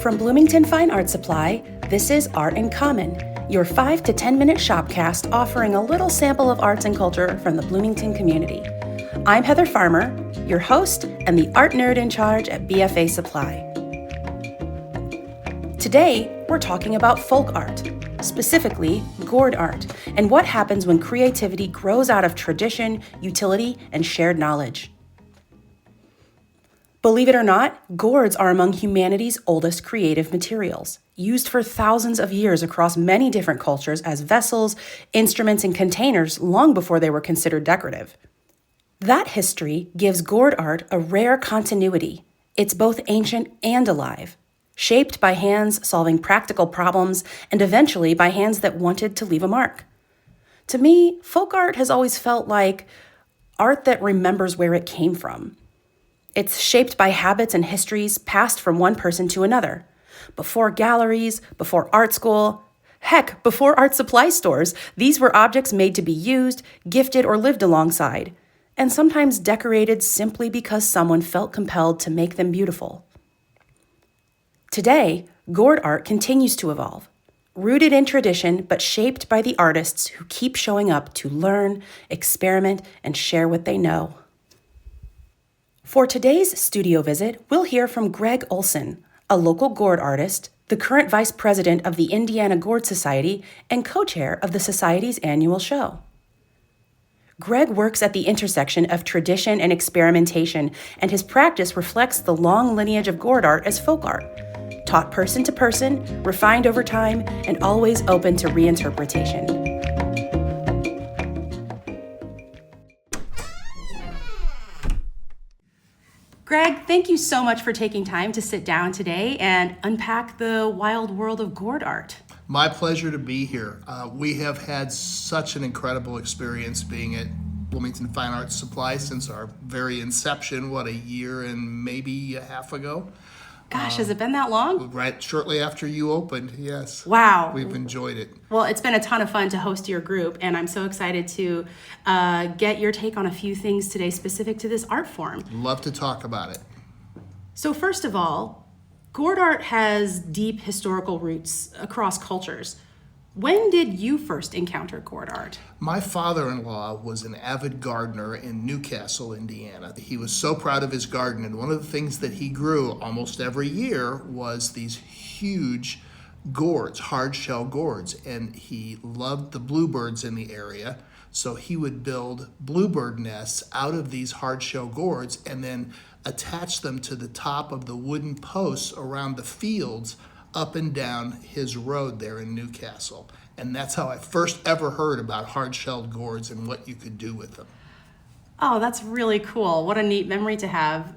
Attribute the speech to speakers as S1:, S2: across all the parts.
S1: From Bloomington Fine Art Supply, this is Art in Common, your 5 to 10 minute shopcast offering a little sample of arts and culture from the Bloomington community. I'm Heather Farmer, your host and the art nerd in charge at BFA Supply. Today, we're talking about folk art, specifically gourd art, and what happens when creativity grows out of tradition, utility, and shared knowledge. Believe it or not, gourds are among humanity's oldest creative materials, used for thousands of years across many different cultures as vessels, instruments, and containers long before they were considered decorative. That history gives gourd art a rare continuity. It's both ancient and alive, shaped by hands solving practical problems and eventually by hands that wanted to leave a mark. To me, folk art has always felt like art that remembers where it came from. It's shaped by habits and histories passed from one person to another. Before galleries, before art school, heck, before art supply stores, these were objects made to be used, gifted, or lived alongside, and sometimes decorated simply because someone felt compelled to make them beautiful. Today, gourd art continues to evolve, rooted in tradition but shaped by the artists who keep showing up to learn, experiment, and share what they know. For today's studio visit, we'll hear from Greg Olson, a local gourd artist, the current Vice President of the Indiana Gourd Society, and co-chair of the Society's annual show. Greg works at the intersection of tradition and experimentation, and his practice reflects the long lineage of gourd art as folk art, taught person to person, refined over time, and always open to reinterpretation. Greg, thank you so much for taking time to sit down today and unpack the wild world of gourd art.
S2: My pleasure to be here. We have had such an incredible experience being at Bloomington Fine Art Supply since our very inception, a year and maybe a half ago.
S1: Gosh, has it been that long?
S2: Right, shortly after you opened, yes.
S1: Wow.
S2: We've enjoyed it.
S1: Well, it's been a ton of fun to host your group, and I'm so excited to get your take on a few things today specific to this art form.
S2: Love to talk about it.
S1: So first of all, gourd art has deep historical roots across cultures. When did you first encounter gourd art?
S2: My father-in-law was an avid gardener in Newcastle, Indiana. He was so proud of his garden, and one of the things that he grew almost every year was these huge gourds, hard-shell gourds, and he loved the bluebirds in the area, so he would build bluebird nests out of these hard-shell gourds and then attach them to the top of the wooden posts around the fields up and down his road there in Newcastle. And that's how I first ever heard about hard-shelled gourds and what you could do with them.
S1: Oh, that's really cool. What a neat memory to have.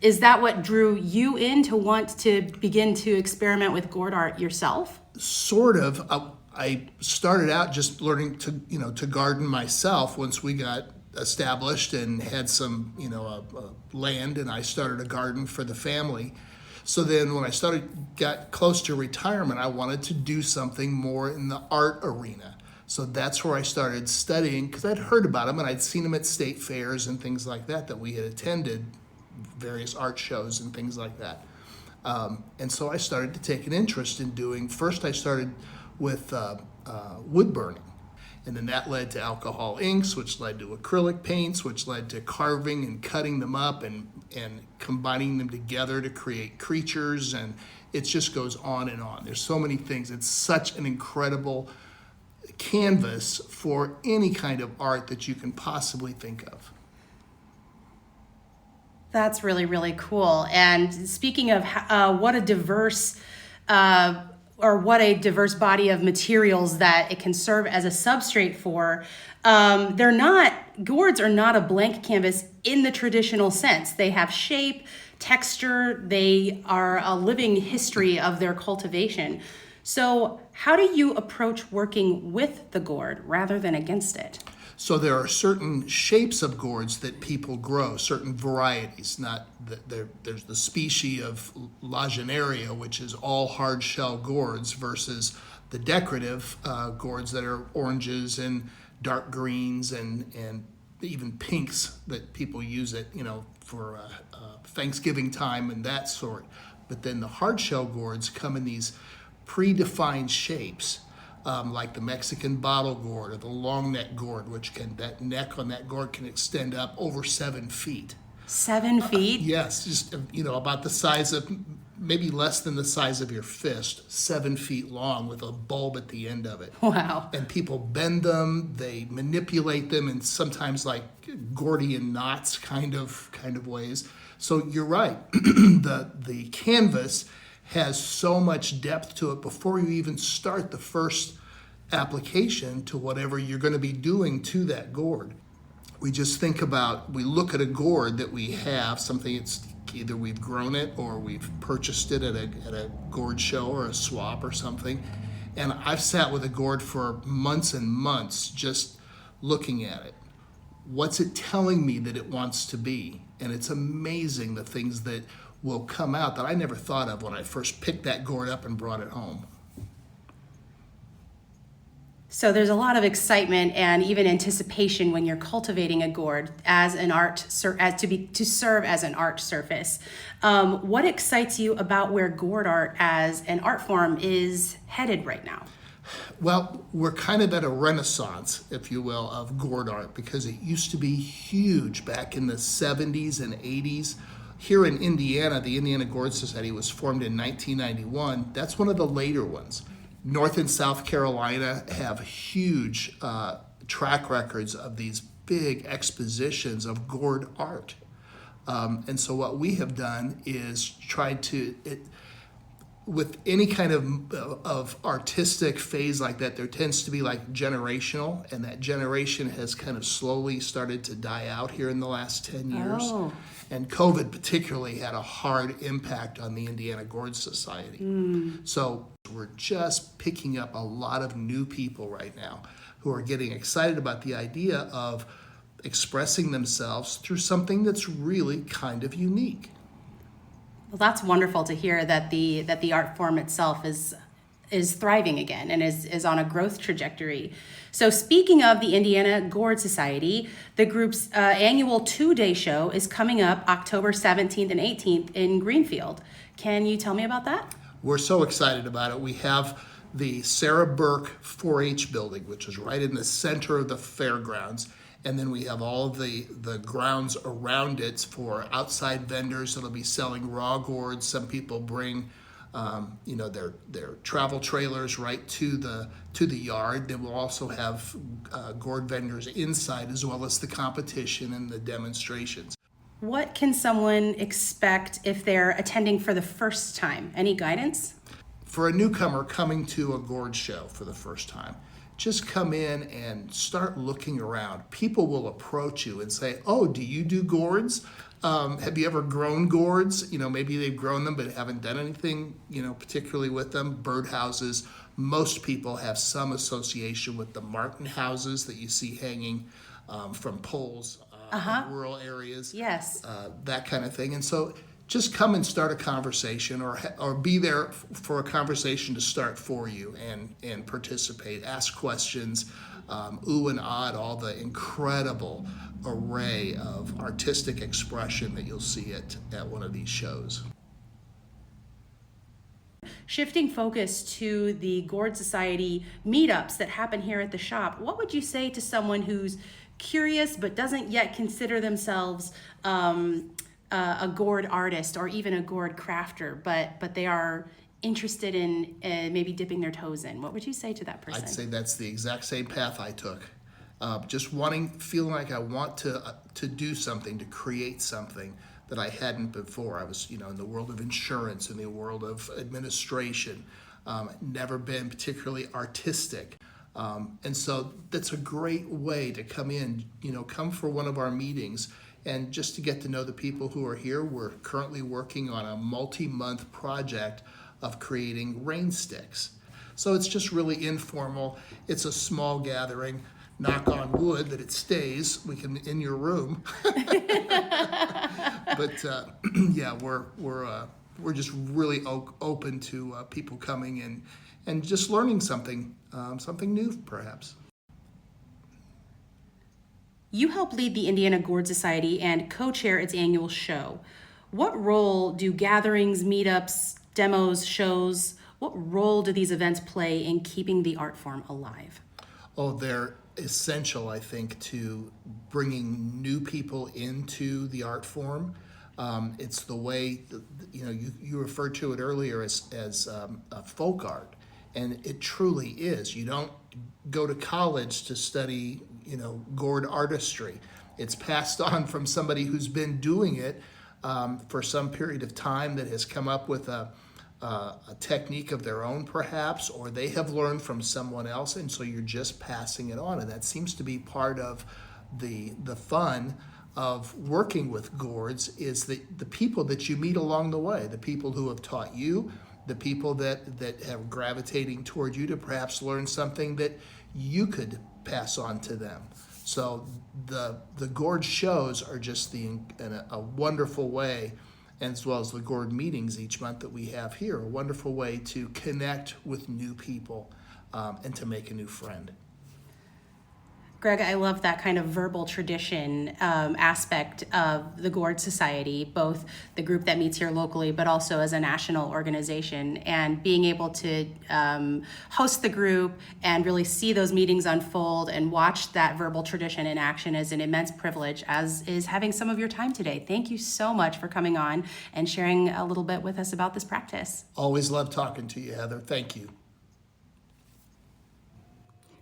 S1: Is that what drew you in to want to begin to experiment with gourd art yourself?
S2: Sort of. I started out just learning to garden myself once we got established and had some, land, and I started a garden for the family. So then when I got close to retirement, I wanted to do something more in the art arena. So that's where I started studying, because I'd heard about them and I'd seen them at state fairs and things like that we had attended, various art shows and things like that. And so I started to take an interest in first I started with wood burning. And then that led to alcohol inks, which led to acrylic paints, which led to carving and cutting them up and combining them together to create creatures. And it just goes on and on. There's so many things. It's such an incredible canvas for any kind of art that you can possibly think of.
S1: That's really, really cool. And speaking of what a diverse body of materials that it can serve as a substrate for. Gourds are not a blank canvas in the traditional sense. They have shape, texture, they are a living history of their cultivation. So how do you approach working with the gourd rather than against it?
S2: So there are certain shapes of gourds that people grow, certain varieties. There's the species of Lagenaria, which is all hard shell gourds, versus the decorative gourds that are oranges and dark greens and even pinks that people use it, for Thanksgiving time and that sort. But then the hard shell gourds come in these predefined shapes, like the Mexican bottle gourd or the long neck gourd, that neck on that gourd can extend up over 7 feet.
S1: 7 feet?
S2: Yes, just about the size of, maybe less than the size of your fist, 7 feet long with a bulb at the end of it.
S1: Wow.
S2: And people bend them, they manipulate them in sometimes like Gordian knots kind of ways. So you're right, the canvas has so much depth to it before you even start the first application to whatever you're going to be doing to that gourd. We look at a gourd that we have, something it's either we've grown it or we've purchased it at a gourd show or a swap or something. And I've sat with a gourd for months and months just looking at it. What's it telling me that it wants to be? And it's amazing the things that will come out that I never thought of when I first picked that gourd up and brought it home.
S1: So there's a lot of excitement and even anticipation when you're cultivating a gourd as an to serve as an art surface. What excites you about where gourd art as an art form is headed right now?
S2: Well, we're kind of at a renaissance, if you will, of gourd art, because it used to be huge back in the 70s and 80s. Here in Indiana, the Indiana Gourd Society was formed in 1991. That's one of the later ones. North and South Carolina have huge track records of these big expositions of gourd art. And so what we have done is tried to, with any kind of artistic phase like that, there tends to be like generational, and that generation has kind of slowly started to die out here in the last 10 years.
S1: Oh.
S2: And COVID particularly had a hard impact on the Indiana Gourd Society. So we're just picking up a lot of new people right now who are getting excited about the idea of expressing themselves through something that's really kind of unique.
S1: Well, that's wonderful to hear that the art form itself is thriving again and is on a growth trajectory. So speaking of the Indiana Gourd Society, the group's annual 2-day show is coming up October 17th and 18th in Greenfield. Can you tell me about that?
S2: We're so excited about it. We have the Sarah Burke 4-H building, which is right in the center of the fairgrounds. And then we have all of the grounds around it for outside vendors that'll be selling raw gourds. Some people bring their travel trailers right to the yard. Then we'll also have gourd vendors inside, as well as the competition and the demonstrations.
S1: What can someone expect if they're attending for the first time? Any guidance?
S2: For a newcomer coming to a gourd show for the first time, just come in and start looking around. People will approach you and say, "Oh, do you do gourds? Have you ever grown gourds?" Maybe they've grown them but haven't done anything, particularly with them. Birdhouses. Most people have some association with the Martin houses that you see hanging from poles in rural areas.
S1: Yes.
S2: That kind of thing. And so just come and start a conversation, or be there for a conversation to start for you and participate. Ask questions, ooh and ah, all the incredible array of artistic expression that you'll see at one of these shows.
S1: Shifting focus to the Gourd Society meetups that happen here at the shop, what would you say to someone who's curious but doesn't yet consider themselves a gourd artist or even a gourd crafter, but they are interested in maybe dipping their toes in? What would you say to that person?
S2: I'd say that's the exact same path I took. Just feeling like I want to do something, to create something that I hadn't before. I was, in the world of insurance, in the world of administration, never been particularly artistic. And so that's a great way to come in, come for one of our meetings and just to get to know the people who are here. We're currently working on a multi-month project of creating rain sticks. So it's just really informal. It's a small gathering. Knock on wood that it stays. We can in your room. But yeah, we're just really open to people coming and just learning something new, perhaps.
S1: You help lead the Indiana Gourd Society and co-chair its annual show. What role do gatherings, meetups, demos, shows, what role do these events play in keeping the art form alive?
S2: Oh, they're essential, I think, to bringing new people into the art form. It's the way, you referred to it earlier as folk art, and it truly is. You don't go to college to study, gourd artistry. It's passed on from somebody who's been doing it for some period of time, that has come up with a technique of their own, perhaps, or they have learned from someone else, and so you're just passing it on. And that seems to be part of the fun of working with gourds, is the people that you meet along the way, the people who have taught you, the people that have gravitating toward you to perhaps learn something that you could pass on to them. So the gourd shows are just a wonderful way, as well as the gourd meetings each month that we have here, a wonderful way to connect with new people and to make a new friend.
S1: Greg, I love that kind of verbal tradition aspect of the Gourd Society, both the group that meets here locally, but also as a national organization. And being able to host the group and really see those meetings unfold and watch that verbal tradition in action is an immense privilege, as is having some of your time today. Thank you so much for coming on and sharing a little bit with us about this practice.
S2: Always love talking to you, Heather. Thank you.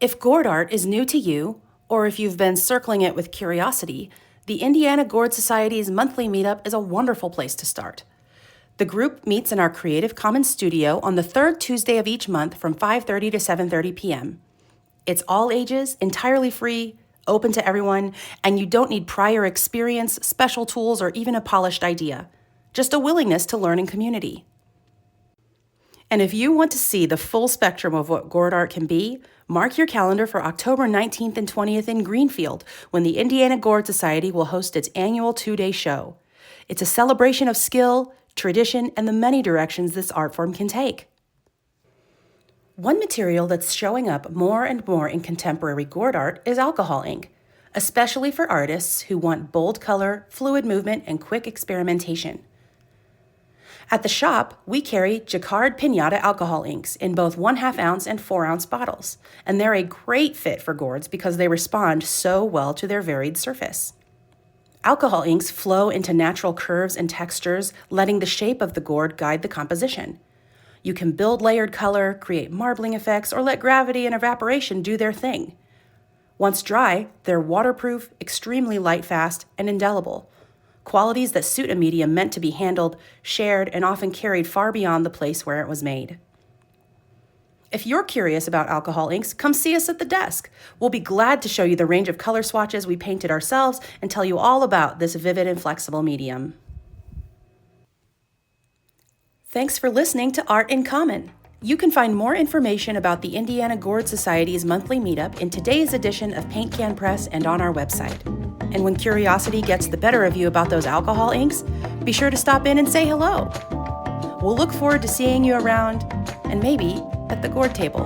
S1: If gourd art is new to you, or if you've been circling it with curiosity, the Indiana Gourd Society's monthly meetup is a wonderful place to start. The group meets in our Creative Commons studio on the third Tuesday of each month from 5:30 to 7:30 p.m. It's all ages, entirely free, open to everyone, and you don't need prior experience, special tools, or even a polished idea. Just a willingness to learn in community. And if you want to see the full spectrum of what gourd art can be, mark your calendar for October 19th and 20th in Greenfield, when the Indiana Gourd Society will host its annual 2-day show. It's a celebration of skill, tradition, and the many directions this art form can take. One material that's showing up more and more in contemporary gourd art is alcohol ink, especially for artists who want bold color, fluid movement, and quick experimentation. At the shop, we carry Jacquard Pinata alcohol inks in both 1/2 ounce and 4 ounce bottles, and they're a great fit for gourds because they respond so well to their varied surface. Alcohol inks flow into natural curves and textures, letting the shape of the gourd guide the composition. You can build layered color, create marbling effects, or let gravity and evaporation do their thing. Once dry, they're waterproof, extremely light-fast, and indelible. Qualities that suit a medium meant to be handled, shared, and often carried far beyond the place where it was made. If you're curious about alcohol inks, come see us at the desk. We'll be glad to show you the range of color swatches we painted ourselves and tell you all about this vivid and flexible medium. Thanks for listening to Art in Common. You can find more information about the Indiana Gourd Society's monthly meetup in today's edition of Paint Can Press and on our website. And when curiosity gets the better of you about those alcohol inks, be sure to stop in and say hello. We'll look forward to seeing you around, and maybe at the gourd table.